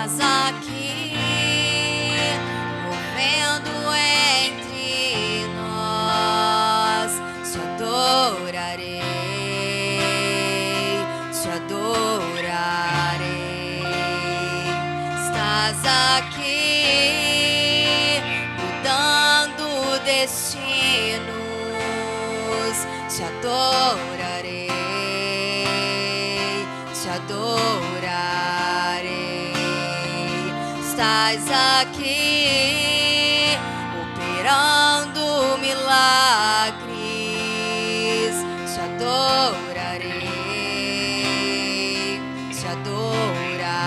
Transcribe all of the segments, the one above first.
estás aqui, movendo entre nós. Te adorarei, te adorarei. Estás aqui, mudando destinos. Te adorarei, te adorarei. Estás aqui, operando milagres. Te adorarei, te adorarei.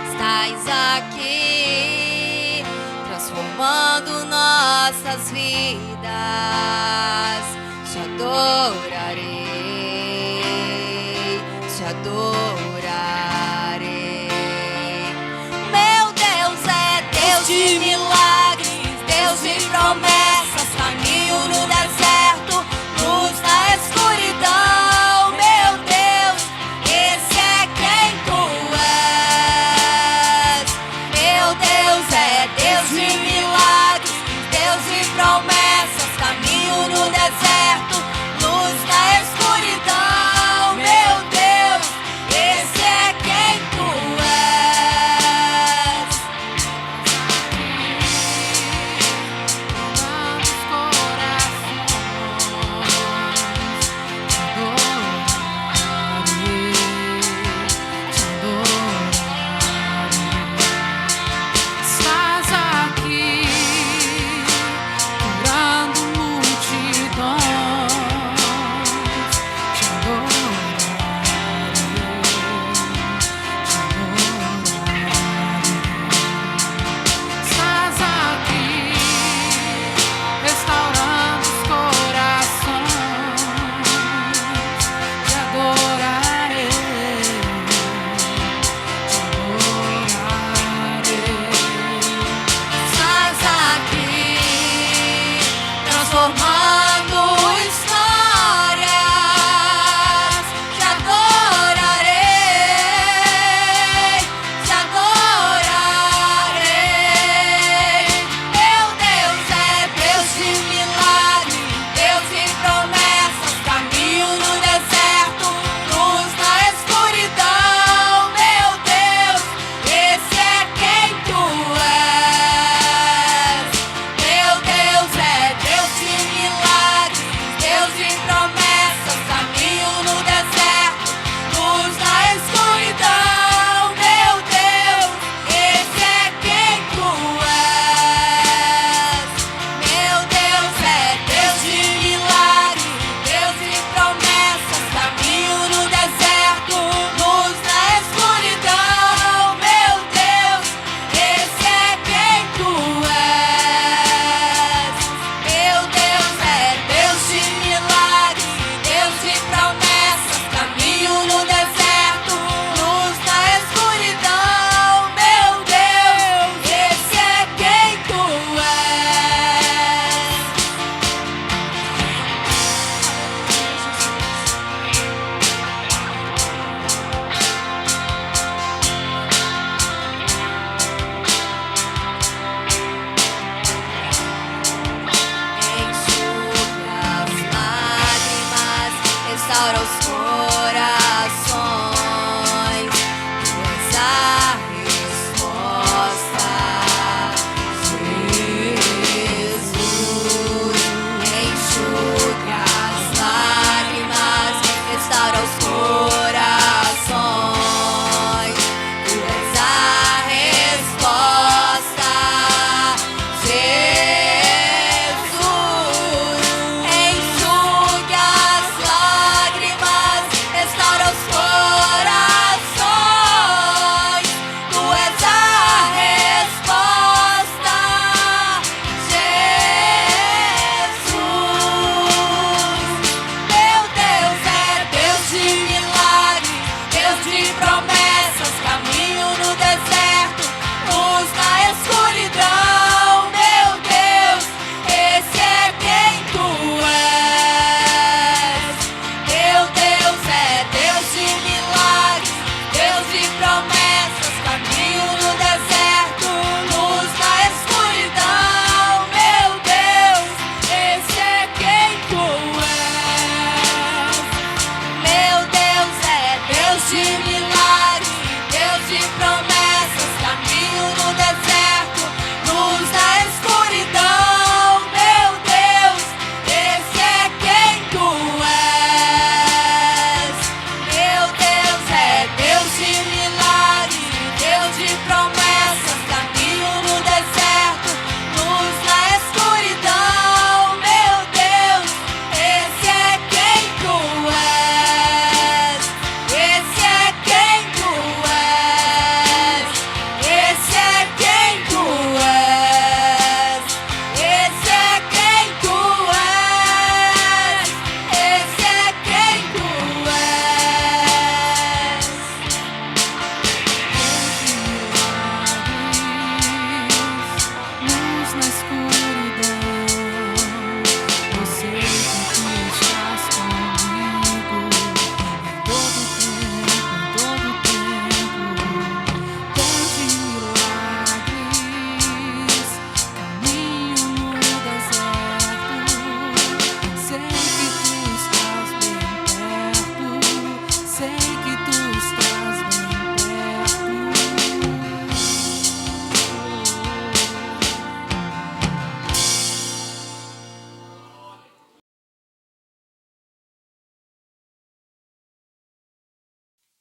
Estás aqui, transformando nossas vidas. Te adorarei, te adorarei. Meu Deus é Deus de milagres, Deus de promessas, caminho no deserto, luz na escuridão. Meu Deus, esse é quem tu és. Meu Deus é Deus de milagres, Deus de promessas, caminho no deserto, luz na escuridão. Meu Deus, esse é quem tu és.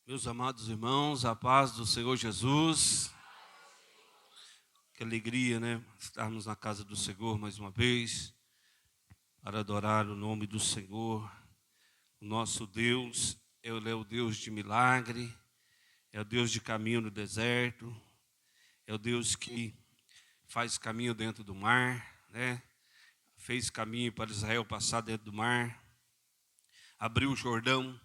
Meus amados irmãos, a paz do Senhor Jesus. Que alegria, né? Estarmos na casa do Senhor mais uma vez, para adorar o nome do Senhor. O nosso Deus, Ele é o Deus de milagre, é o Deus de caminho no deserto, é o Deus que faz caminho dentro do mar, né? Fez caminho para Israel passar dentro do mar, abriu o Jordão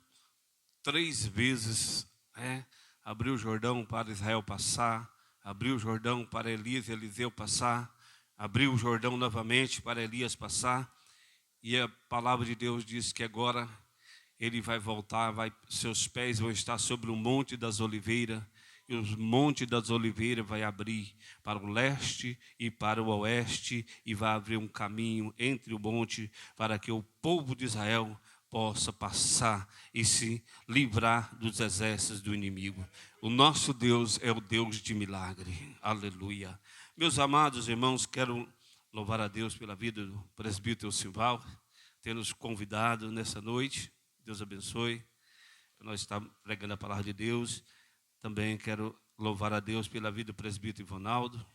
3 vezes, né? Abriu o Jordão para Israel passar, abriu o Jordão para Elias e Eliseu passar, abriu o Jordão novamente para Elias passar, e a palavra de Deus diz que agora ele vai voltar, seus pés vão estar sobre o Monte das Oliveiras, e o Monte das Oliveiras vai abrir para o leste e para o oeste, e vai abrir um caminho entre o monte para que o povo de Israel possa passar e se livrar dos exércitos do inimigo. O nosso Deus é o Deus de milagre. Aleluia. Meus amados irmãos, quero louvar a Deus pela vida do presbítero Silval, ter nos convidado nessa noite. Deus abençoe. Nós estamos pregando a palavra de Deus. Também quero louvar a Deus pela vida do presbítero Ivonaldo.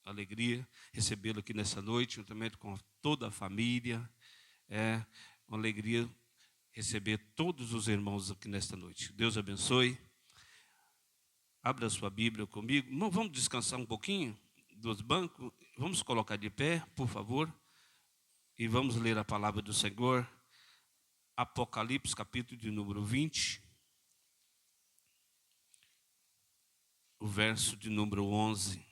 Alegria recebê-lo aqui nessa noite, juntamente com toda a família. É uma alegria receber todos os irmãos aqui nesta noite. Deus abençoe. Abra a sua Bíblia comigo. Vamos descansar um pouquinho dos bancos. Vamos colocar de pé, por favor. E vamos ler a palavra do Senhor. Apocalipse, capítulo de número 20. O verso de número 11.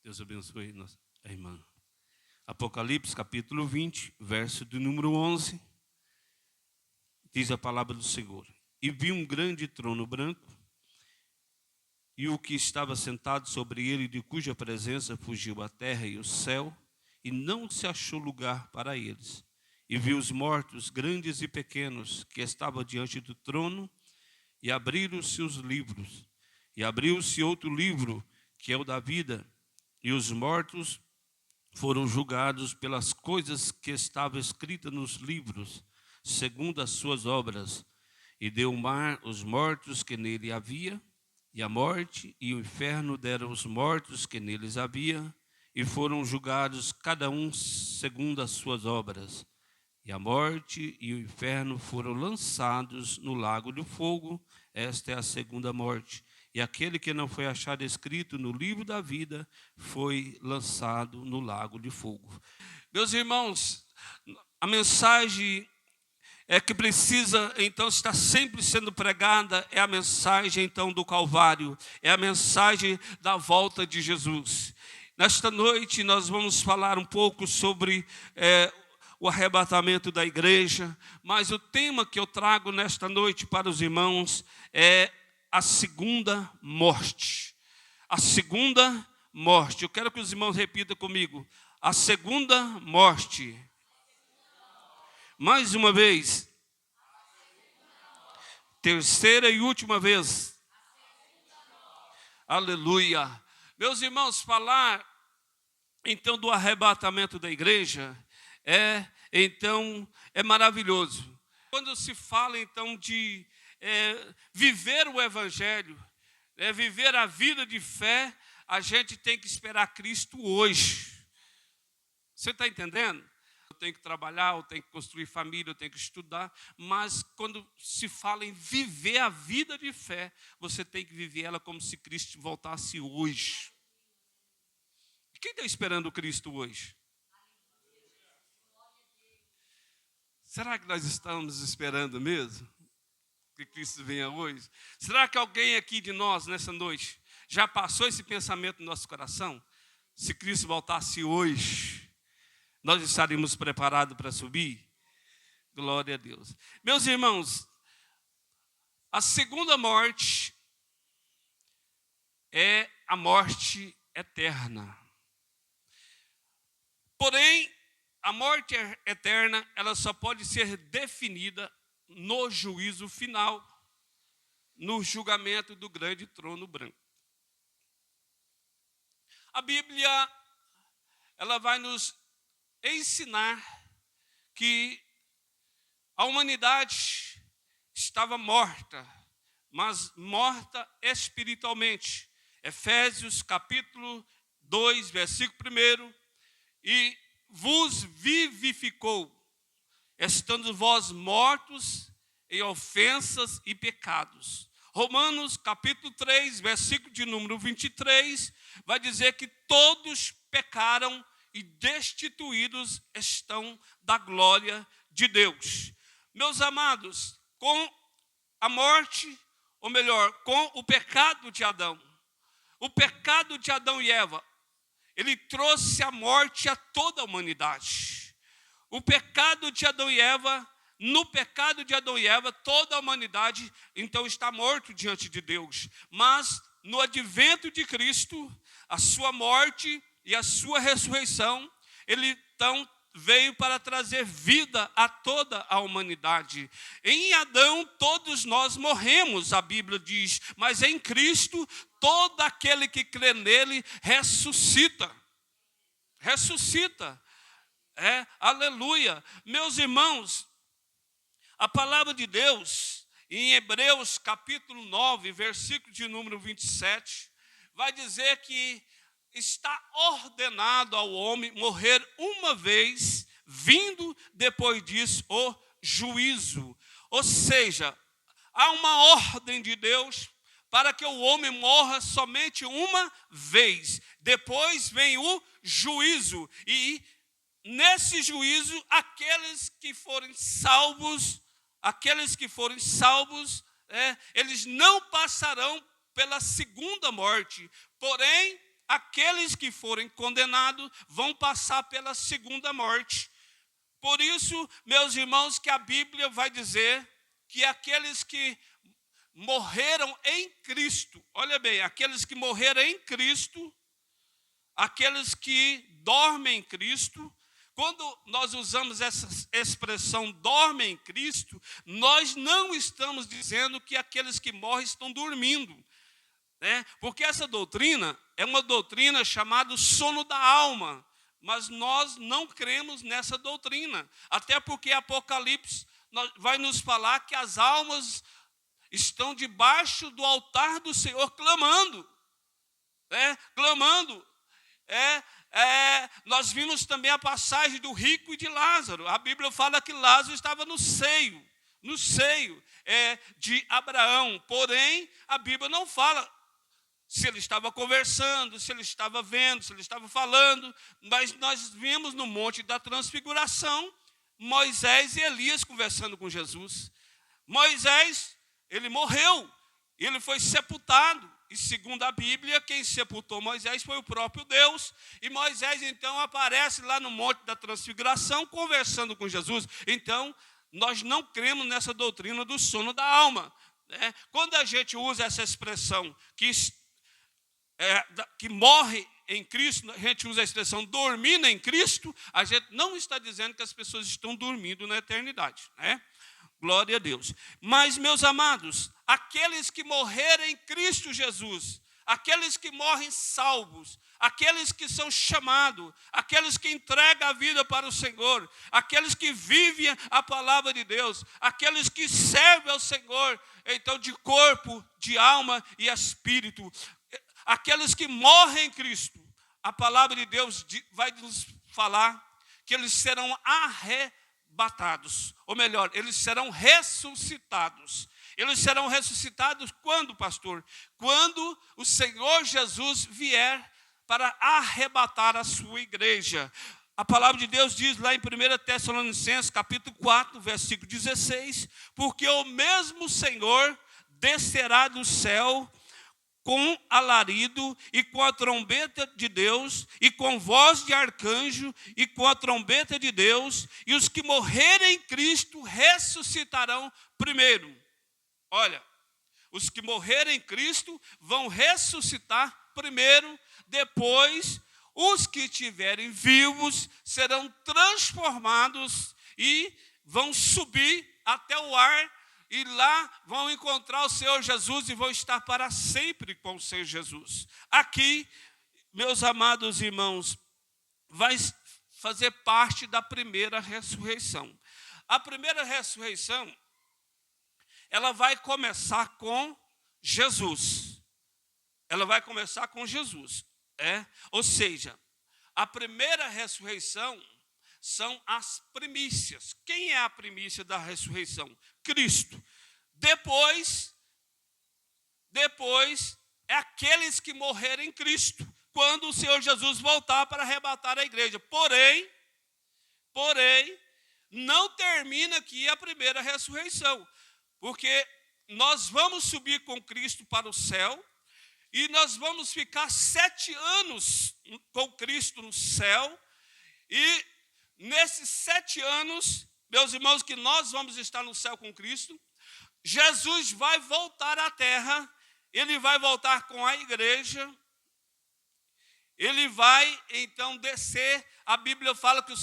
Deus abençoe nossa irmã. Apocalipse, capítulo 20, verso de número 11. Diz a palavra do Senhor. E vi um grande trono branco, e o que estava sentado sobre ele, de cuja presença fugiu a terra e o céu, e não se achou lugar para eles. E vi os mortos, grandes e pequenos, que estavam diante do trono, e abriram-se os livros. E abriu-se outro livro, que é o da vida, e os mortos foram julgados pelas coisas que estavam escritas nos livros, segundo as suas obras. E deu o mar os mortos que nele havia, e a morte e o inferno deram os mortos que neles havia, e foram julgados cada um segundo as suas obras. E a morte e o inferno foram lançados no lago de fogo. Esta é a segunda morte. E aquele que não foi achado escrito no livro da vida foi lançado no lago de fogo. Meus irmãos, a mensagem que precisa então estar sempre sendo pregada é a mensagem então do Calvário, é a mensagem da volta de Jesus. Nesta noite nós vamos falar um pouco sobre o arrebatamento da igreja, mas o tema que eu trago nesta noite para os irmãos é a segunda morte. A segunda morte. Eu quero que os irmãos repitam comigo. A segunda morte. Mais uma vez. Terceira e última vez. Aleluia. Meus irmãos, falar então do arrebatamento da igreja é maravilhoso. Quando se fala então de viver o evangelho, viver a vida de fé, a gente tem que esperar Cristo hoje. Você está entendendo? Eu tenho que trabalhar, eu tenho que construir família, eu tenho que estudar, mas quando se fala em viver a vida de fé, você tem que viver ela como se Cristo voltasse hoje. Quem está esperando Cristo hoje? Será que nós estamos esperando mesmo que Cristo venha hoje? Será que alguém aqui de nós, nessa noite, já passou esse pensamento no nosso coração? Se Cristo voltasse hoje, nós estaríamos preparados para subir? Glória a Deus. Meus irmãos, a segunda morte é a morte eterna. Porém, a morte eterna, ela só pode ser definida no juízo final, no julgamento do grande trono branco. A Bíblia ela vai nos ensinar que a humanidade estava morta, mas morta espiritualmente. Efésios capítulo 2, versículo 1, e vos vivificou, estando vós mortos em ofensas e pecados. Romanos capítulo 3, versículo de número 23, vai dizer que todos pecaram e destituídos estão da glória de Deus. Meus amados, com a morte, ou melhor, com o pecado de Adão, o pecado de Adão e Eva, ele trouxe a morte a toda a humanidade. O pecado de Adão e Eva, no pecado de Adão e Eva, toda a humanidade, então, está morto diante de Deus. Mas, no advento de Cristo, a sua morte e a sua ressurreição, ele, então, veio para trazer vida a toda a humanidade. Em Adão, todos nós morremos, a Bíblia diz, mas em Cristo, todo aquele que crê nele ressuscita. Ressuscita. Aleluia. Meus irmãos, a palavra de Deus, em Hebreus capítulo 9, versículo de número 27, vai dizer que está ordenado ao homem morrer uma vez, vindo depois disso o juízo. Ou seja, há uma ordem de Deus para que o homem morra somente uma vez. Depois vem o juízo. E nesse juízo, aqueles que forem salvos, eles não passarão pela segunda morte. Porém, aqueles que forem condenados vão passar pela segunda morte. Por isso, meus irmãos, que a Bíblia vai dizer que aqueles que morreram em Cristo, olha bem, aqueles que morreram em Cristo, aqueles que dormem em Cristo, quando nós usamos essa expressão dormem em Cristo, nós não estamos dizendo que aqueles que morrem estão dormindo. Porque essa doutrina é uma doutrina chamada sono da alma, mas nós não cremos nessa doutrina, até porque Apocalipse vai nos falar que as almas estão debaixo do altar do Senhor clamando, clamando. Nós vimos também a passagem do rico e de Lázaro. A Bíblia fala que Lázaro estava no seio de Abraão, porém a Bíblia não fala se ele estava conversando, se ele estava vendo, se ele estava falando, mas nós vimos no Monte da Transfiguração, Moisés e Elias conversando com Jesus. Moisés, ele morreu, ele foi sepultado, e segundo a Bíblia, quem sepultou Moisés foi o próprio Deus, e Moisés então aparece lá no Monte da Transfiguração, conversando com Jesus. Então, nós não cremos nessa doutrina do sono da alma. Quando a gente usa essa expressão que morre em Cristo, a gente usa a expressão dormir em Cristo, a gente não está dizendo que as pessoas estão dormindo na eternidade, Glória a Deus. Mas, meus amados, aqueles que morrerem em Cristo Jesus, aqueles que morrem salvos, aqueles que são chamados, aqueles que entregam a vida para o Senhor, aqueles que vivem a palavra de Deus, aqueles que servem ao Senhor, então de corpo, de alma e espírito, aqueles que morrem em Cristo, a palavra de Deus vai nos falar que eles serão arrebatados, ou melhor, eles serão ressuscitados. Eles serão ressuscitados quando, pastor? Quando o Senhor Jesus vier para arrebatar a sua igreja. A palavra de Deus diz lá em 1 Tessalonicenses, capítulo 4, versículo 16, porque o mesmo Senhor descerá do céu com alarido e com a trombeta de Deus, e com voz de arcanjo, e com a trombeta de Deus, e os que morrerem em Cristo ressuscitarão primeiro. Olha, os que morrerem em Cristo vão ressuscitar primeiro, depois os que estiverem vivos serão transformados e vão subir até o ar, e lá vão encontrar o Senhor Jesus e vão estar para sempre com o Senhor Jesus. Aqui, meus amados irmãos, vai fazer parte da primeira ressurreição. A primeira ressurreição, ela vai começar com Jesus. Ela vai começar com Jesus. Ou seja, a primeira ressurreição são as primícias. Quem é a primícia da ressurreição? Cristo. Depois é aqueles que morreram em Cristo, quando o Senhor Jesus voltar para arrebatar a igreja. Porém, não termina aqui a primeira ressurreição, porque nós vamos subir com Cristo para o céu, e nós vamos ficar 7 anos com Cristo no céu, e nesses 7 anos, meus irmãos, que nós vamos estar no céu com Cristo, Jesus vai voltar à terra, ele vai voltar com a igreja, ele vai então descer, a Bíblia fala que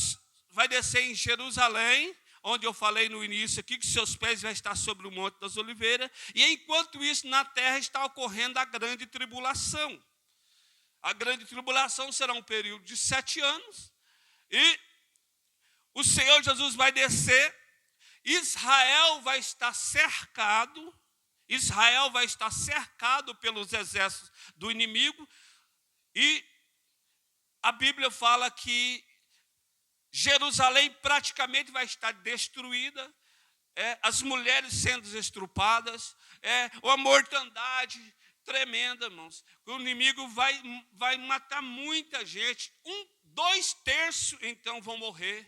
vai descer em Jerusalém, onde eu falei no início aqui, que seus pés vão estar sobre o Monte das Oliveiras, e enquanto isso na terra está ocorrendo a grande tribulação. A grande tribulação será um período de 7 anos, e o Senhor Jesus vai descer, Israel vai estar cercado pelos exércitos do inimigo, e a Bíblia fala que Jerusalém praticamente vai estar destruída, as mulheres sendo estrupadas, uma mortandade tremenda, irmãos. O inimigo vai matar muita gente, 2/3 então vão morrer,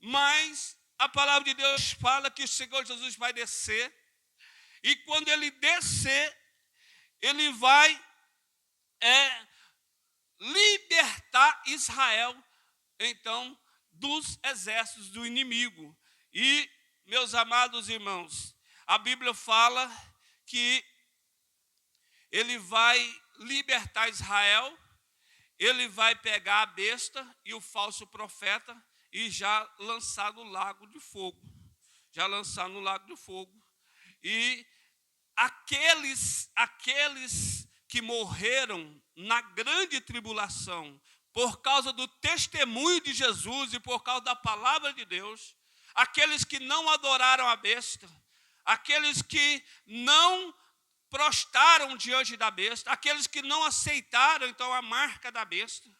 mas a palavra de Deus fala que o Senhor Jesus vai descer, e quando ele descer, ele vai libertar Israel, então, dos exércitos do inimigo. E, meus amados irmãos, a Bíblia fala que ele vai libertar Israel, ele vai pegar a besta e o falso profeta e já lançar no lago de fogo. E aqueles que morreram na grande tribulação, por causa do testemunho de Jesus e por causa da palavra de Deus, aqueles que não adoraram a besta, aqueles que não prostraram diante da besta, aqueles que não aceitaram então a marca da besta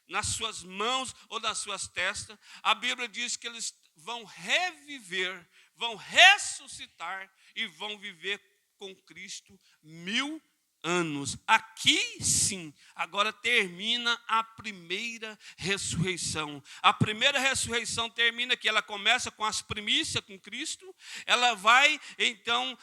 nas suas mãos ou nas suas testas, a Bíblia diz que eles vão reviver, vão ressuscitar e vão viver com Cristo 1000 anos. Aqui sim, agora termina a primeira ressurreição. A primeira ressurreição termina aqui, ela começa com as primícias com Cristo, ela vai então,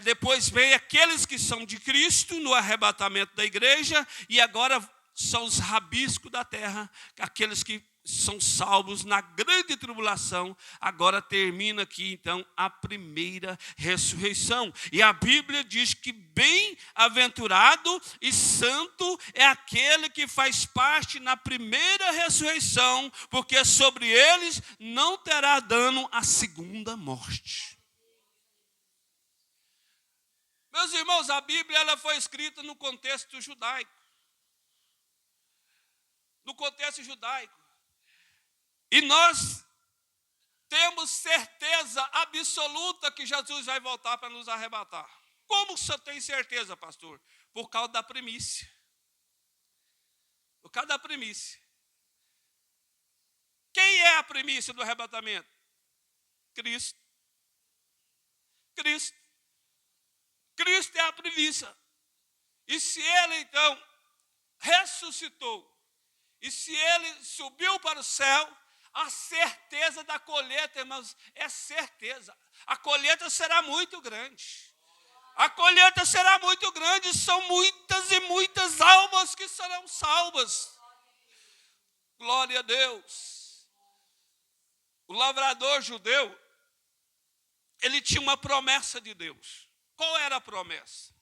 depois vem aqueles que são de Cristo no arrebatamento da igreja, e agora são os rabiscos da terra, aqueles que são salvos na grande tribulação. Agora termina aqui então a primeira ressurreição, e a Bíblia diz que bem-aventurado e santo é aquele que faz parte na primeira ressurreição, porque sobre eles não terá dano a segunda morte. Meus irmãos, a Bíblia ela foi escrita no contexto judaico. E nós temos certeza absoluta que Jesus vai voltar para nos arrebatar. Como você tem certeza, pastor? Por causa da primícia. Por causa da primícia. Quem é a primícia do arrebatamento? Cristo. Cristo é a primícia. E se ele então ressuscitou, e se ele subiu para o céu, a certeza da colheita, irmãos, é certeza. A colheita será muito grande. São muitas e muitas almas que serão salvas. Glória a Deus. O lavrador judeu, ele tinha uma promessa de Deus. Qual era a promessa?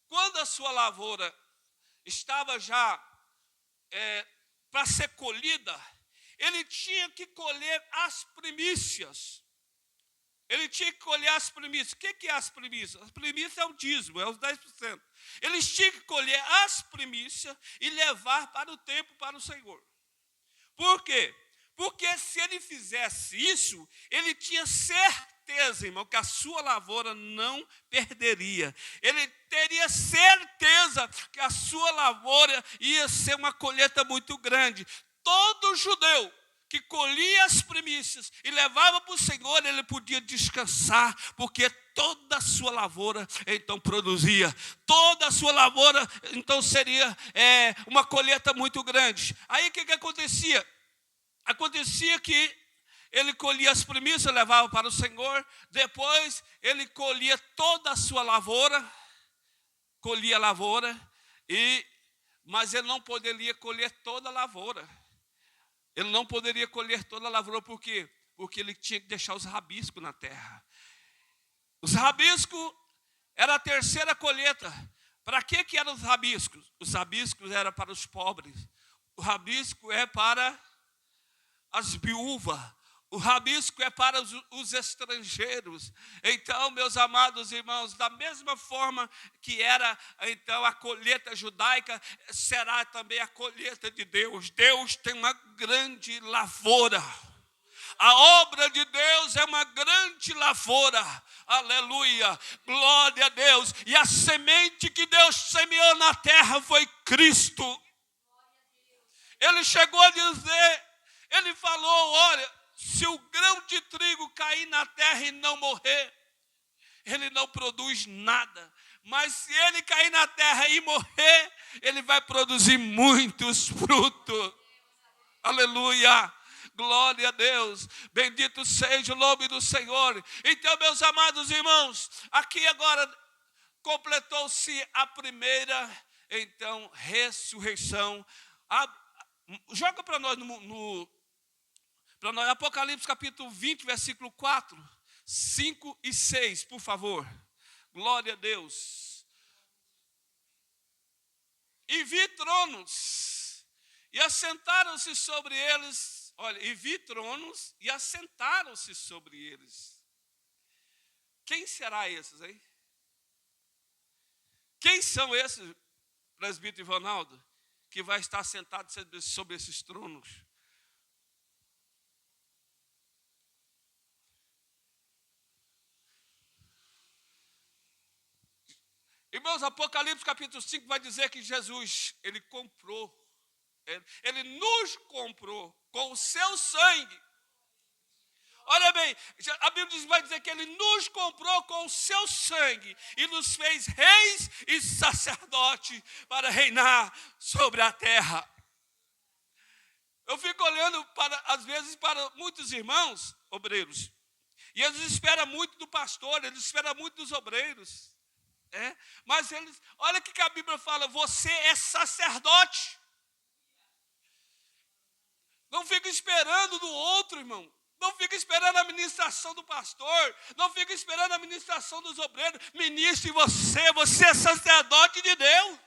Quando a sua lavoura estava já para ser colhida, ele tinha que colher as primícias. ele tinha que colher as primícias. O que é as primícias? As primícias é o dízimo, é os 10%. Eles tinham que colher as primícias e levar para o templo, para o Senhor. Por quê? Porque se ele fizesse isso, ele tinha certeza, irmão, que a sua lavoura não perderia. Ele teria certeza que a sua lavoura ia ser uma colheita muito grande. Todo judeu que colhia as primícias e levava para o Senhor, ele podia descansar, porque toda a sua lavoura então produzia. Toda a sua lavoura então seria uma colheita muito grande. Aí o que acontecia? Acontecia que ele colhia as primícias, levava para o Senhor, depois ele colhia toda a sua lavoura, colhia a lavoura, mas ele não poderia colher toda a lavoura. Ele não poderia colher toda a lavoura, por quê? Porque ele tinha que deixar os rabiscos na terra. Os rabiscos era a terceira colheita. Para que eram os rabiscos? Os rabiscos eram para os pobres. O rabisco é para as viúvas. O rabisco é para os estrangeiros. Então, meus amados irmãos, da mesma forma que era então a colheita judaica, será também a colheita de Deus. Deus tem uma grande lavoura. A obra de Deus é uma grande lavoura. Aleluia, glória a Deus. E a semente que Deus semeou na terra foi Cristo. Ele chegou a dizer, ele falou, olha, se o grão de trigo cair na terra e não morrer, ele não produz nada. Mas se ele cair na terra e morrer, ele vai produzir muitos frutos. Aleluia, glória a Deus. Bendito seja o nome do Senhor. Então, meus amados irmãos, aqui agora completou-se a primeira, então, ressurreição. Joga para nós para nós, Apocalipse capítulo 20, versículo 4, 5 e 6, por favor. Glória a Deus. E vi tronos, e assentaram-se sobre eles. Olha, e vi tronos, e assentaram-se sobre eles. Quem será esses, hein? Quem são esses, presbítero Ronaldo, que vai estar sentado sobre esses tronos? Irmãos, Apocalipse capítulo 5 vai dizer que Jesus, ele nos comprou com o seu sangue. Olha bem, a Bíblia vai dizer que ele nos comprou com o seu sangue e nos fez reis e sacerdotes para reinar sobre a terra. Eu fico olhando, às vezes, para muitos irmãos obreiros, e eles esperam muito do pastor, eles esperam muito dos obreiros. Mas eles, olha o que a Bíblia fala, você é sacerdote. Não fica esperando do outro, irmão. Não fica esperando a ministração do pastor. Não fica esperando a ministração dos obreiros. Ministre você é sacerdote de Deus.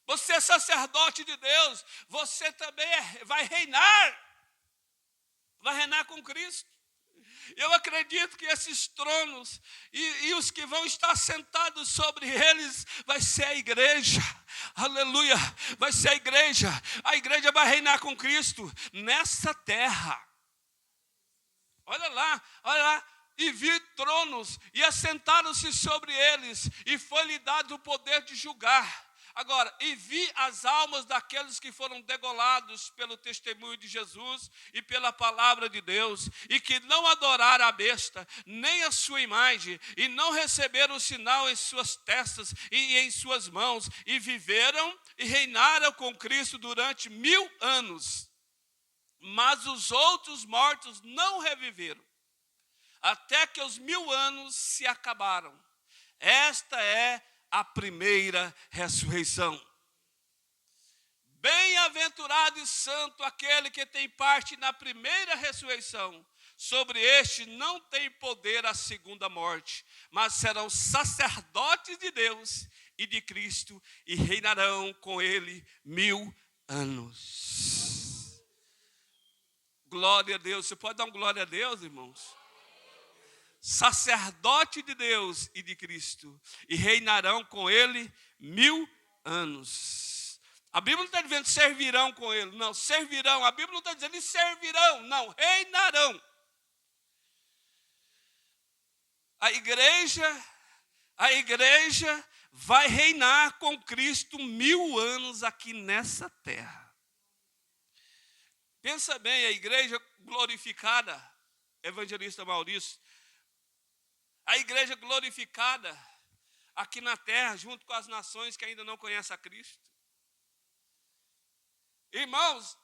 Você é sacerdote de Deus. Você também vai reinar. Vai reinar com Cristo. Eu acredito que esses tronos e os que vão estar sentados sobre eles vai ser a igreja. Aleluia, vai ser a igreja. A igreja vai reinar com Cristo nessa terra. Olha lá. E vi tronos e assentaram-se sobre eles e foi-lhe dado o poder de julgar. Agora, e vi as almas daqueles que foram degolados pelo testemunho de Jesus e pela palavra de Deus, e que não adoraram a besta, nem a sua imagem, e não receberam o sinal em suas testas e em suas mãos, e viveram e reinaram com Cristo durante 1000 anos. Mas os outros mortos não reviveram, até que os 1000 anos se acabaram. Esta é a primeira ressurreição. Bem-aventurado e santo aquele que tem parte na primeira ressurreição. Sobre este não tem poder a segunda morte, mas serão sacerdotes de Deus e de Cristo e reinarão com ele 1000 anos. Glória a Deus. Você pode dar um glória a Deus, irmãos? Sacerdote de Deus e de Cristo, e reinarão com ele 1000 anos. A Bíblia não está dizendo servirão com ele, não, servirão. A Bíblia não está dizendo servirão, não, reinarão. A igreja vai reinar com Cristo 1000 anos aqui nessa terra. Pensa bem, a igreja glorificada, evangelista Maurício, a igreja glorificada aqui na terra, junto com as nações que ainda não conhecem a Cristo. Irmãos,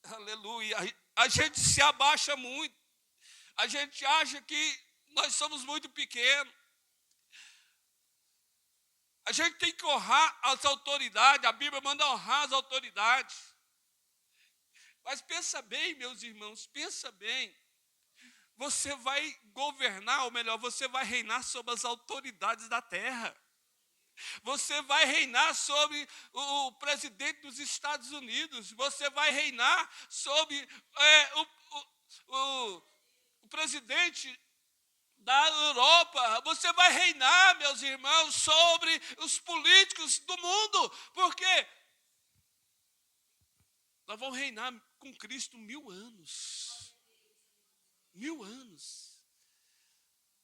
aleluia, a gente se abaixa muito, a gente acha que nós somos muito pequenos. A gente tem que honrar as autoridades, a Bíblia manda honrar as autoridades. Mas pensa bem, meus irmãos, pensa bem. Você vai governar, ou melhor, você vai reinar sobre as autoridades da terra. Você vai reinar sobre o presidente dos Estados Unidos. Você vai reinar sobre o presidente da Europa. Você vai reinar, meus irmãos, sobre os políticos do mundo. Porque nós vamos reinar com Cristo 1000 anos. 1000 anos.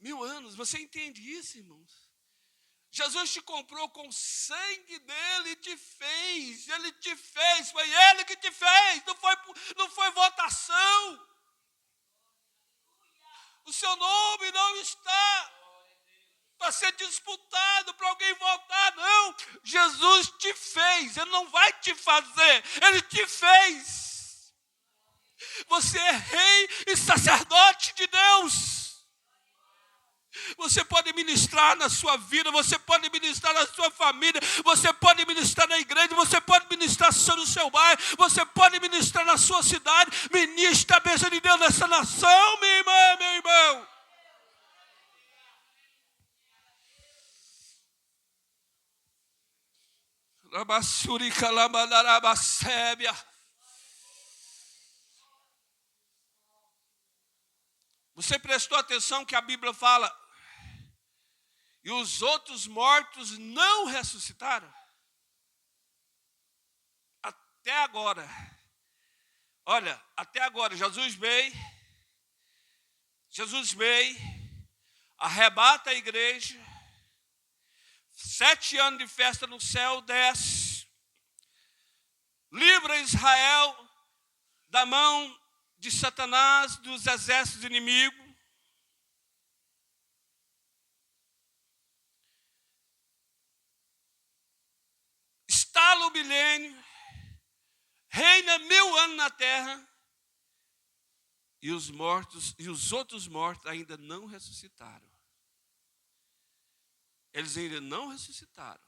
1000 anos. Você entende isso, irmãos? Jesus te comprou com o sangue dele e te fez. Ele te fez. Foi ele que te fez. Não foi votação. O seu nome não está para ser disputado, para alguém votar, não. Jesus te fez. Ele não vai te fazer. Ele te fez. Você é rei e sacerdote de Deus. Você pode ministrar na sua vida, você pode ministrar na sua família, você pode ministrar na igreja, você pode ministrar no seu bairro, você pode ministrar na sua cidade. Ministra a bênção de Deus nessa nação, minha irmã, meu irmão. Rabassurica lamanarabasébia. Você prestou atenção que a Bíblia fala, e os outros mortos não ressuscitaram? Até agora. Olha, até agora, Jesus veio, arrebata a igreja, 7 anos de festa no céu, desce, livra Israel da mão de Satanás, dos exércitos inimigos. Estala o milênio, reina 1000 anos na terra, e os mortos, e os outros mortos ainda não ressuscitaram. Eles ainda não ressuscitaram.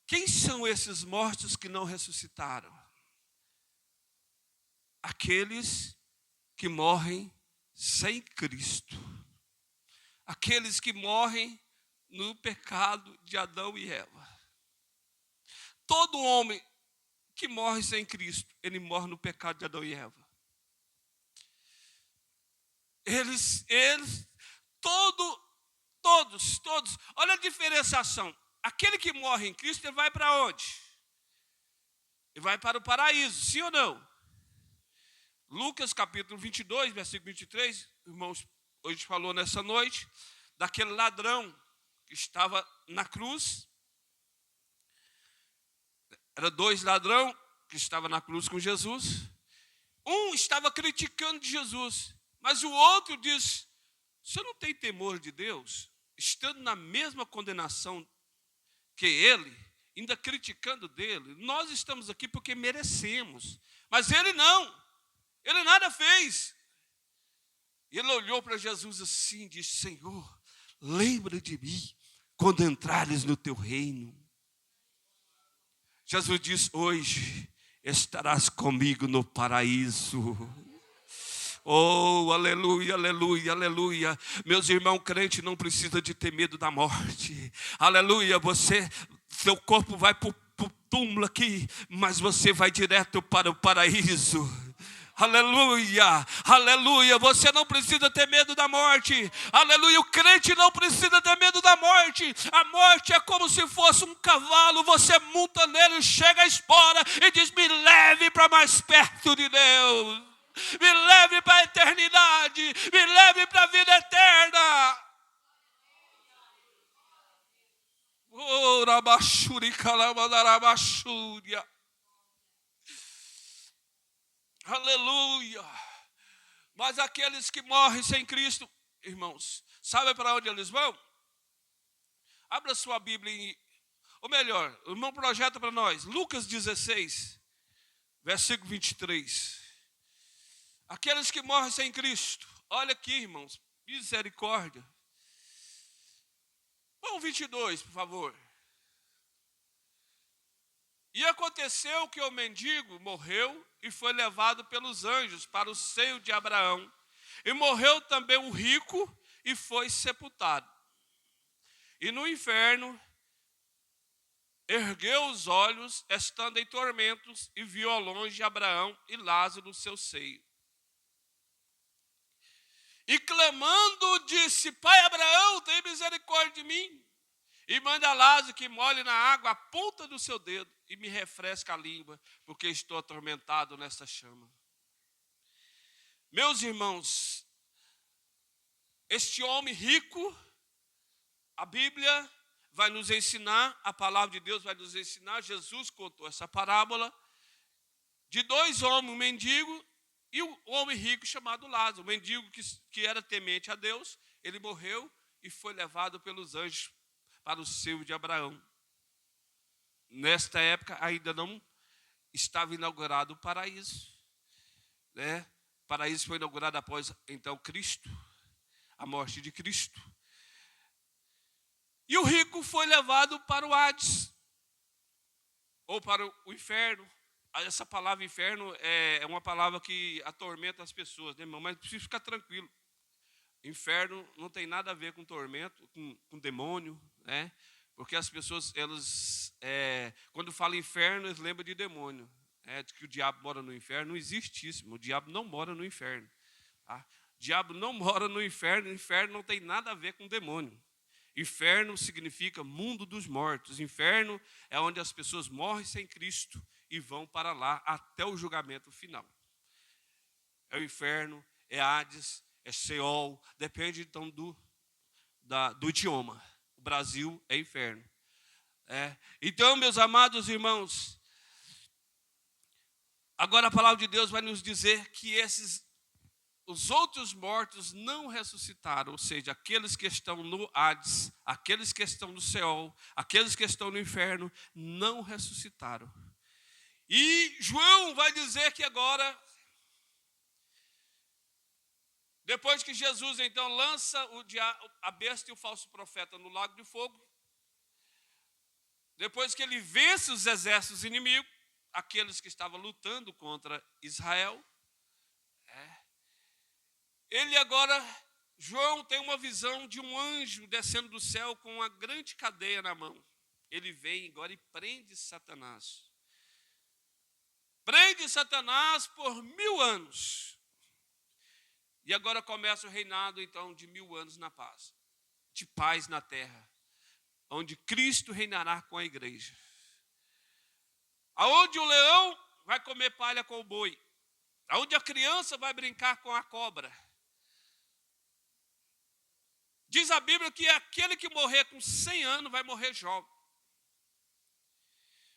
Quem são esses mortos que não ressuscitaram? Aqueles que morrem sem Cristo. Aqueles que morrem no pecado de Adão e Eva. Todo homem que morre sem Cristo, ele morre no pecado de Adão e Eva. Todos. Olha a diferenciação. Aquele que morre em Cristo, ele vai para onde? Ele vai para o paraíso, sim ou não? Lucas capítulo 22, versículo 23, irmãos, hoje falou nessa noite, daquele ladrão que estava na cruz. Era 2 ladrões que estavam na cruz com Jesus. Um estava criticando de Jesus, mas o outro disse, você não tem temor de Deus? Estando na mesma condenação que ele, ainda criticando dele. Nós estamos aqui porque merecemos, mas ele não. Ele nada fez. Ele olhou para Jesus assim e disse, Senhor, lembra de mim quando entrares no teu reino. Jesus disse, hoje estarás comigo no paraíso. Oh, aleluia, aleluia, aleluia. Meus irmãos, crente não precisa de ter medo da morte. Aleluia, seu corpo vai para o para o túmulo aqui, mas você vai direto para o paraíso. Aleluia, aleluia. Você não precisa ter medo da morte. Aleluia, o crente não precisa ter medo da morte. A morte é como se fosse um cavalo. Você monta nele, chega à espora e diz: me leve para mais perto de Deus. Me leve para a eternidade. Me leve para a vida eterna. Oh, rabachuri calamandarabachúria. Aleluia. Mas aqueles que morrem sem Cristo, irmãos, sabe para onde eles vão? Abra sua Bíblia, ou melhor, o irmão projeta para nós, Lucas 16, versículo 23. Aqueles que morrem sem Cristo, olha aqui, irmãos, misericórdia. Vamos 22, por favor. E aconteceu que o mendigo morreu e foi levado pelos anjos para o seio de Abraão. E morreu também o rico e foi sepultado. E no inferno ergueu os olhos, estando em tormentos, e viu ao longe Abraão e Lázaro no seu seio. E clamando disse: Pai Abraão, tem misericórdia de mim. E manda Lázaro que molhe na água a ponta do seu dedo e me refresca a língua, porque estou atormentado nesta chama. Meus irmãos, este homem rico, a Bíblia vai nos ensinar, a palavra de Deus vai nos ensinar, Jesus contou essa parábola de dois homens, um mendigo e um homem rico chamado Lázaro. O mendigo que era temente a Deus, ele morreu e foi levado pelos anjos para o seio de Abraão. Nesta época ainda não estava inaugurado o paraíso, né? O paraíso foi inaugurado após então Cristo, a morte de Cristo. E o rico foi levado para o Hades, ou para o inferno. Essa palavra inferno é uma palavra que atormenta as pessoas, né, irmão? Mas precisa ficar tranquilo. Inferno não tem nada a ver com tormento, com demônio, né? Porque as pessoas, elas, quando falam inferno, eles lembram de demônio. De que o diabo mora no inferno. Não existe isso, o diabo não mora no inferno. Tá? O diabo não mora no inferno. O inferno não tem nada a ver com demônio. Inferno significa mundo dos mortos. Inferno é onde as pessoas morrem sem Cristo e vão para lá até o julgamento final. É o inferno, é Hades, é Sheol, depende então do idioma. O Brasil é inferno. Então, meus amados irmãos, agora a palavra de Deus vai nos dizer que os outros mortos não ressuscitaram, ou seja, aqueles que estão no Hades, aqueles que estão no Sheol, aqueles que estão no inferno, não ressuscitaram. E João vai dizer que agora, depois que Jesus então lança a besta e o falso profeta no lago de fogo, depois que ele vence os exércitos inimigos, aqueles que estavam lutando contra Israel, ele agora, João tem uma visão de um anjo descendo do céu com uma grande cadeia na mão. Ele vem agora e prende Satanás. Prende Satanás por 1000 anos. E agora começa o reinado, então, de 1000 anos na paz. De paz na terra. Onde Cristo reinará com a igreja. Aonde o leão vai comer palha com o boi. Aonde a criança vai brincar com a cobra. Diz a Bíblia que aquele que morrer com 100 anos vai morrer jovem.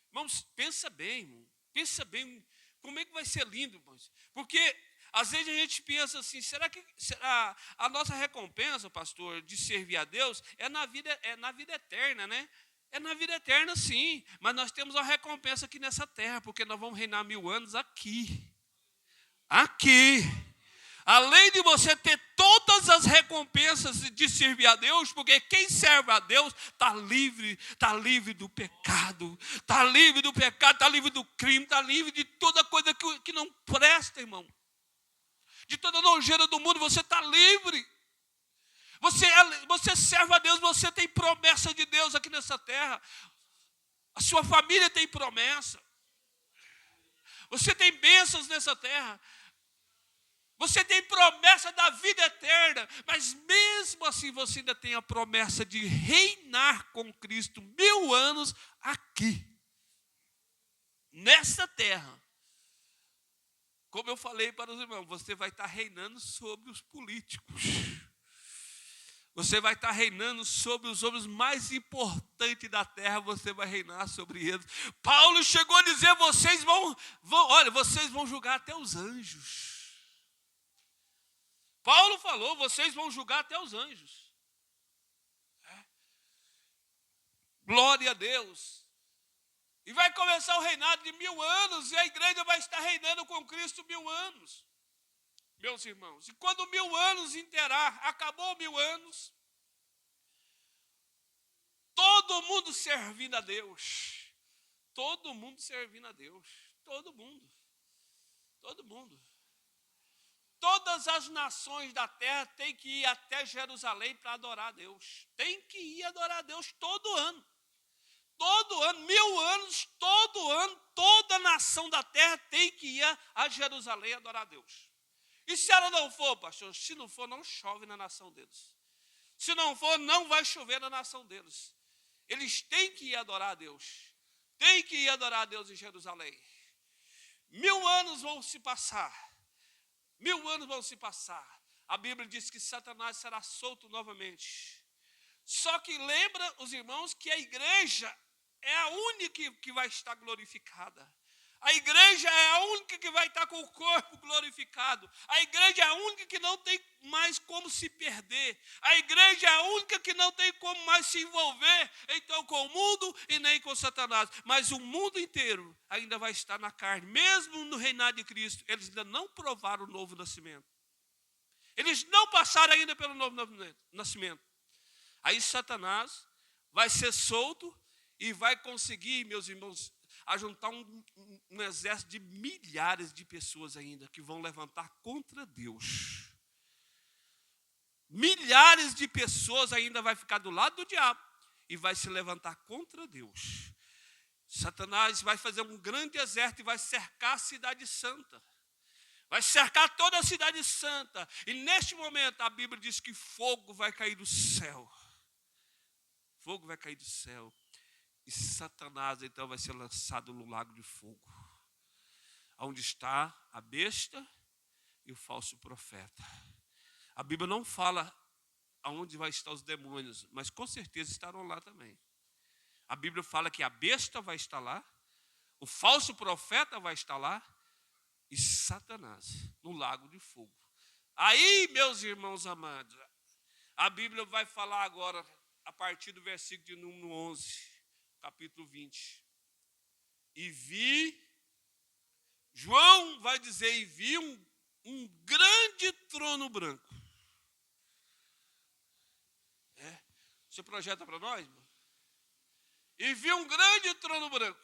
Irmãos, pensa bem, irmão. Pensa bem como é que vai ser lindo, irmãos. Porque às vezes a gente pensa assim, será a nossa recompensa, pastor, de servir a Deus é na vida eterna, né? É na vida eterna, sim. Mas nós temos uma recompensa aqui nessa terra, porque nós vamos reinar 1000 anos aqui. Aqui. Além de você ter todas as recompensas de servir a Deus, porque quem serve a Deus está livre do pecado, está livre do pecado, está livre do crime, está livre de toda coisa que não presta, irmão. De toda nojeira do mundo, você está livre. Você serve a Deus, você tem promessa de Deus aqui nessa terra. A sua família tem promessa. Você tem bênçãos nessa terra. Você tem promessa da vida eterna. Mas mesmo assim você ainda tem a promessa de reinar com Cristo 1000 anos aqui. Nessa terra. Como eu falei para os irmãos, você vai estar reinando sobre os políticos. Você vai estar reinando sobre os homens mais importantes da terra, você vai reinar sobre eles. Paulo chegou a dizer, vocês vão julgar até os anjos. Paulo falou, vocês vão julgar até os anjos. Glória a Deus. E vai começar o reinado de 1000 anos, e a igreja vai estar reinando com Cristo 1000 anos. Meus irmãos, e quando 1000 anos inteirar, acabou 1000 anos, todo mundo servindo a Deus. Todo mundo servindo a Deus. Todo mundo. Todo mundo. Todas as nações da terra têm que ir até Jerusalém para adorar a Deus. Tem que ir adorar a Deus todo ano. Todo ano, 1000 anos, todo ano, toda nação da terra tem que ir a Jerusalém adorar a Deus. E se ela não for, pastor? Se não for, não chove na nação deles. Se não for, não vai chover na nação deles. Eles têm que ir adorar a Deus. Tem que ir adorar a Deus em Jerusalém. 1000 anos vão se passar. 1000 anos vão se passar. A Bíblia diz que Satanás será solto novamente. Só que lembra os irmãos que a igreja é a única que vai estar glorificada. A igreja é a única que vai estar com o corpo glorificado. A igreja é a única que não tem mais como se perder. A igreja é a única que não tem como mais se envolver, então, com o mundo e nem com Satanás. Mas o mundo inteiro ainda vai estar na carne. Mesmo no reinado de Cristo, eles ainda não provaram o novo nascimento. Eles não passaram ainda pelo novo nascimento. Aí Satanás vai ser solto e vai conseguir, meus irmãos, ajuntar um exército de milhares de pessoas ainda que vão levantar contra Deus. Milhares de pessoas ainda vai ficar do lado do diabo e vai se levantar contra Deus. Satanás vai fazer um grande exército e vai cercar a cidade santa. Vai cercar toda a cidade santa. E neste momento a Bíblia diz que fogo vai cair do céu. Fogo vai cair do céu. E Satanás então vai ser lançado no lago de fogo, onde está a besta e o falso profeta. A Bíblia não fala aonde vai estar os demônios, mas com certeza estarão lá também. A Bíblia fala que a besta vai estar lá, o falso profeta vai estar lá e Satanás no lago de fogo. Aí, meus irmãos amados, a Bíblia vai falar agora a partir do versículo de número 11. Capítulo 20. E vi, João vai dizer, e vi um grande trono branco. Você projeta para nós, irmão? E vi um grande trono branco.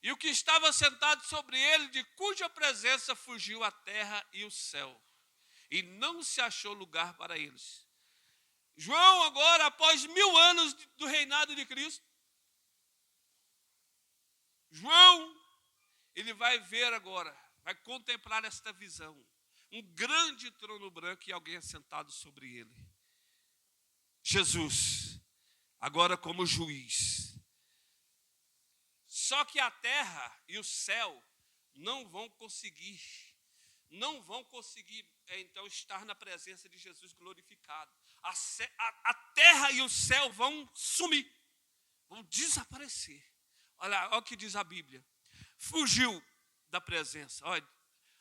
E o que estava sentado sobre ele, de cuja presença fugiu a terra e o céu. E não se achou lugar para eles. João agora, após 1000 anos do reinado de Cristo, João, ele vai ver agora, vai contemplar esta visão. Um grande trono branco e alguém assentado sobre ele. Jesus, agora como juiz. Só que a terra e o céu não vão conseguir então estar na presença de Jesus glorificado. A terra e o céu vão sumir, vão desaparecer. Olha o que diz a Bíblia. Fugiu da presença. Olha,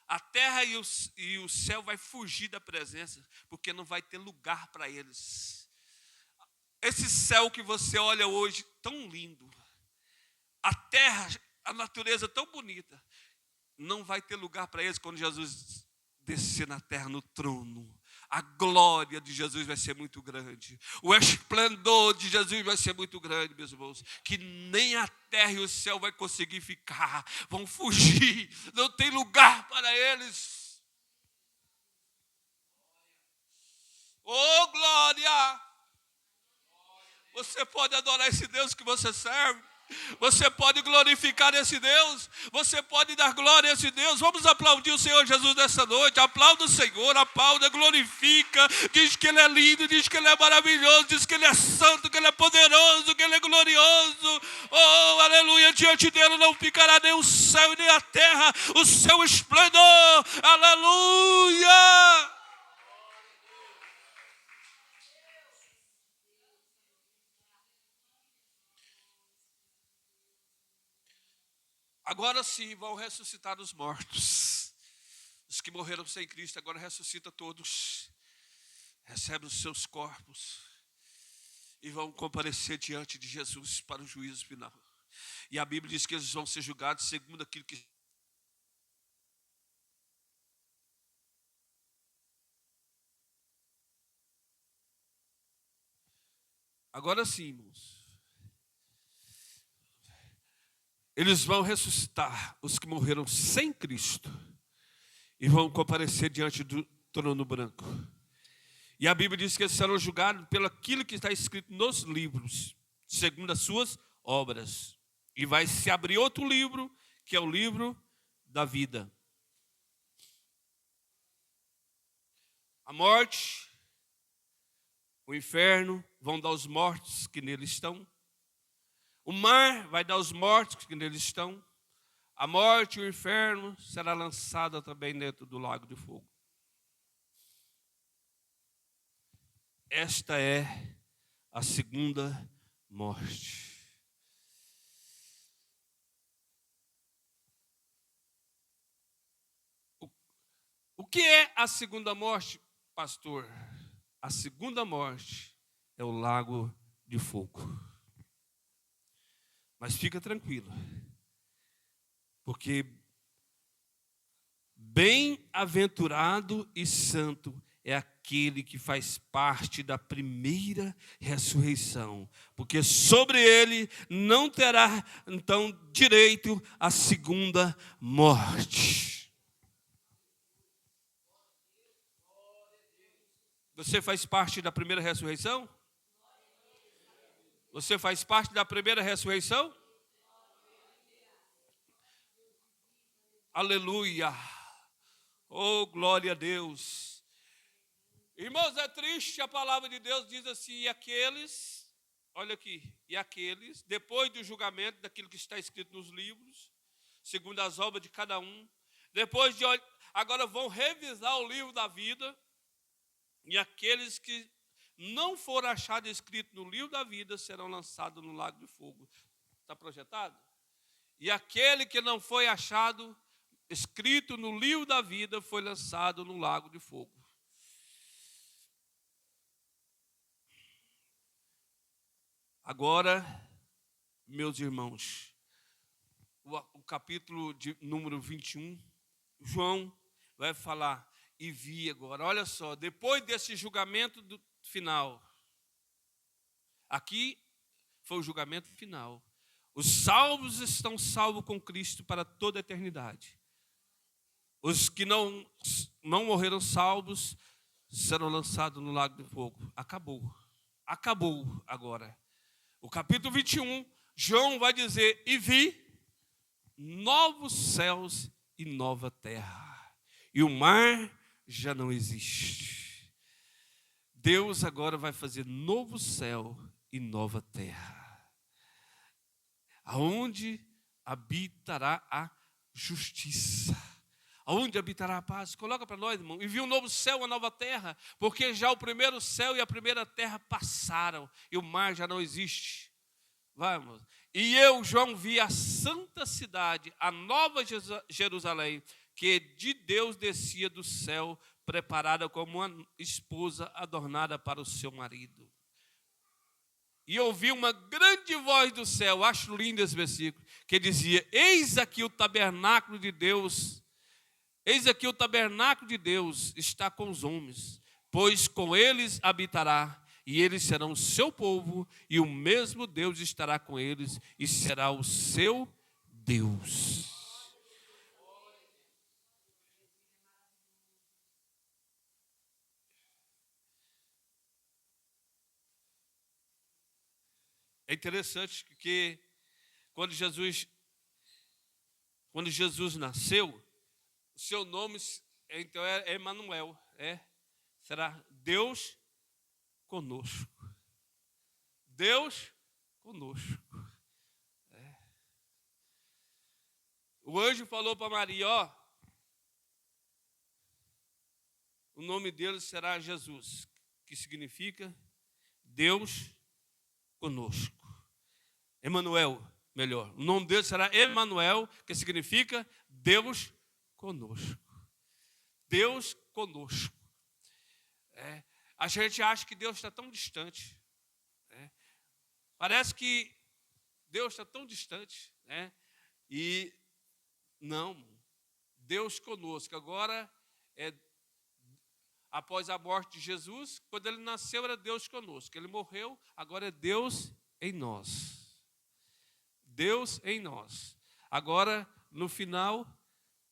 a terra e o céu vai fugir da presença, porque não vai ter lugar para eles. Esse céu que você olha hoje, tão lindo, a terra, a natureza tão bonita, não vai ter lugar para eles quando Jesus descer na terra, no trono. A glória de Jesus vai ser muito grande. O esplendor de Jesus vai ser muito grande, meus irmãos. Que nem a terra e o céu vai conseguir ficar. Vão fugir. Não tem lugar para eles. Oh, glória! Você pode adorar esse Deus que você serve? Você pode glorificar esse Deus, você pode dar glória a esse Deus. Vamos aplaudir o Senhor Jesus nessa noite. Aplauda o Senhor, aplauda, glorifica. Diz que Ele é lindo, diz que Ele é maravilhoso, diz que Ele é santo, que Ele é poderoso, que Ele é glorioso. Oh, aleluia, diante dele não ficará nem o céu e nem a terra, o seu esplendor. Aleluia. Agora sim vão ressuscitar os mortos. Os que morreram sem Cristo, agora ressuscita todos. Recebe os seus corpos. E vão comparecer diante de Jesus para o juízo final. E a Bíblia diz que eles vão ser julgados segundo aquilo que... Agora sim, irmãos. Eles vão ressuscitar os que morreram sem Cristo e vão comparecer diante do trono branco. E a Bíblia diz que eles serão julgados pelo aquilo que está escrito nos livros, segundo as suas obras. E vai se abrir outro livro, que é o livro da vida. A morte, o inferno vão dar os mortos que nele estão. O mar vai dar os mortos que nele estão. A morte e o inferno será lançada também dentro do lago de fogo. Esta é a segunda morte. O que é a segunda morte, pastor? A segunda morte é o lago de fogo. Mas fica tranquilo, porque bem-aventurado e santo é aquele que faz parte da primeira ressurreição, porque sobre ele não terá, então, direito à segunda morte. Você faz parte da primeira ressurreição? Você faz parte da primeira ressurreição? Aleluia! Oh, glória a Deus! Irmãos, é triste, a palavra de Deus diz assim, e aqueles, olha aqui, e aqueles, depois do julgamento daquilo que está escrito nos livros, segundo as obras de cada um, depois de, agora vão revisar o livro da vida, e aqueles que não for achado escrito no livro da vida, serão lançados no lago de fogo. Está projetado? E aquele que não foi achado escrito no livro da vida, foi lançado no lago de fogo. Agora, meus irmãos, o capítulo de número 21, João vai falar, e vi agora, olha só, depois desse julgamento final, aqui foi o julgamento final. Os salvos estão salvos com Cristo para toda a eternidade. Os que não morreram salvos serão lançados no lago de fogo. Acabou agora. O capítulo 21, João vai dizer, e vi novos céus e nova terra. E o mar já não existe. Deus agora vai fazer novo céu e nova terra, aonde habitará a justiça, aonde habitará a paz. Coloca para nós, irmão. E viu um novo céu e uma nova terra, porque já o primeiro céu e a primeira terra passaram, e o mar já não existe. Vamos. E eu, João, vi a santa cidade, a nova Jerusalém, que de Deus descia do céu, preparada como uma esposa adornada para o seu marido. E ouvi uma grande voz do céu, acho lindo esse versículo, que dizia, eis aqui o tabernáculo de Deus, eis aqui o tabernáculo de Deus está com os homens, pois com eles habitará, e eles serão o seu povo, e o mesmo Deus estará com eles, e será o seu Deus. É interessante que quando Jesus nasceu, o seu nome então é Emanuel, será Deus conosco. Deus conosco. O anjo falou para Maria, o nome dele será Jesus, que significa Deus conosco. Emanuel, melhor. O nome dele será Emanuel, que significa Deus conosco. Deus conosco. A gente acha que Deus está tão distante. Parece que Deus está tão distante. E não, Deus conosco. Agora, após a morte de Jesus, quando ele nasceu era Deus conosco. Ele morreu, agora é Deus em nós. Deus em nós. Agora, no final,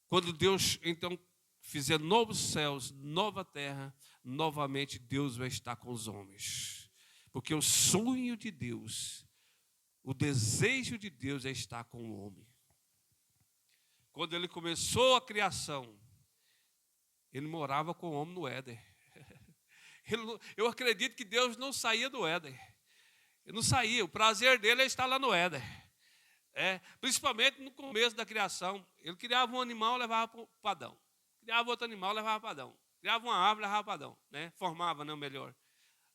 quando Deus, então, fizer novos céus, nova terra, novamente Deus vai estar com os homens. Porque o sonho de Deus, o desejo de Deus é estar com o homem. Quando ele começou a criação, ele morava com o homem no Éden. Eu acredito que Deus não saía do Éden. Ele não saía, o prazer dele é estar lá no Éden. Principalmente no começo da criação. Ele criava um animal, levava para o Adão. Criava outro animal, levava para Adão. Criava uma árvore, levava para Adão. Formava, não, melhor.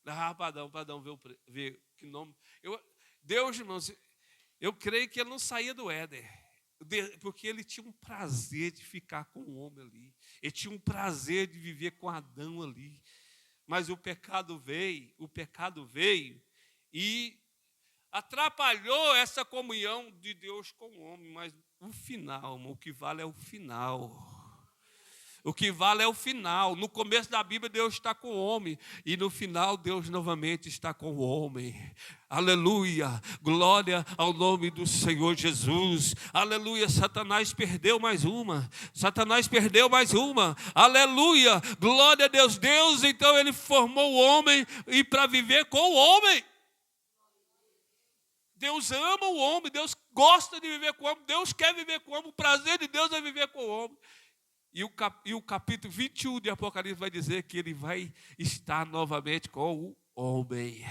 Levava para Adão ver que nome. Deus, irmãos, eu creio que ele não saía do Éden. Porque ele tinha um prazer de ficar com o homem ali. Ele tinha um prazer de viver com Adão ali. Mas o pecado veio e atrapalhou essa comunhão de Deus com o homem. Mas o final, o que vale é o final. O que vale é o final. No começo da Bíblia, Deus está com o homem. E no final, Deus novamente está com o homem. Aleluia. Glória ao nome do Senhor Jesus. Aleluia. Satanás perdeu mais uma. Aleluia. Glória a Deus. Deus, então, ele formou o homem e para viver com o homem. Deus ama o homem. Deus gosta de viver com o homem. Deus quer viver com o homem. O prazer de Deus é viver com o homem. E o capítulo 21 de Apocalipse vai dizer que ele vai estar novamente com o homem.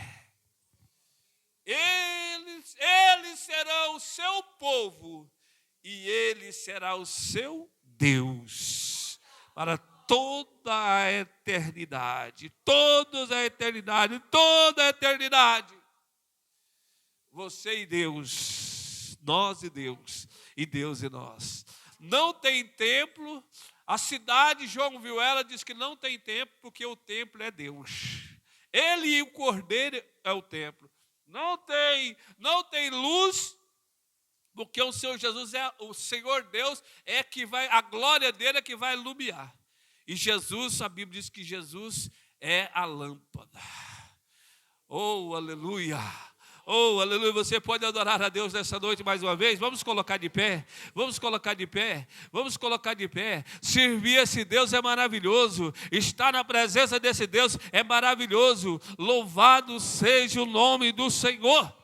Eles serão o seu povo e ele será o seu Deus para toda a eternidade. Toda a eternidade. Você e Deus, nós e Deus, e Deus e nós. Não tem templo. A cidade, João viu ela, diz que não tem templo, porque o templo é Deus. Ele e o Cordeiro é o templo. Não tem luz, porque o Senhor Jesus o Senhor Deus a glória dele é que vai iluminar. E Jesus, a Bíblia diz que Jesus é a lâmpada. Oh, aleluia! Oh, aleluia, você pode adorar a Deus nessa noite mais uma vez? Vamos colocar de pé. Servir esse Deus é maravilhoso. Estar na presença desse Deus é maravilhoso. Louvado seja o nome do Senhor.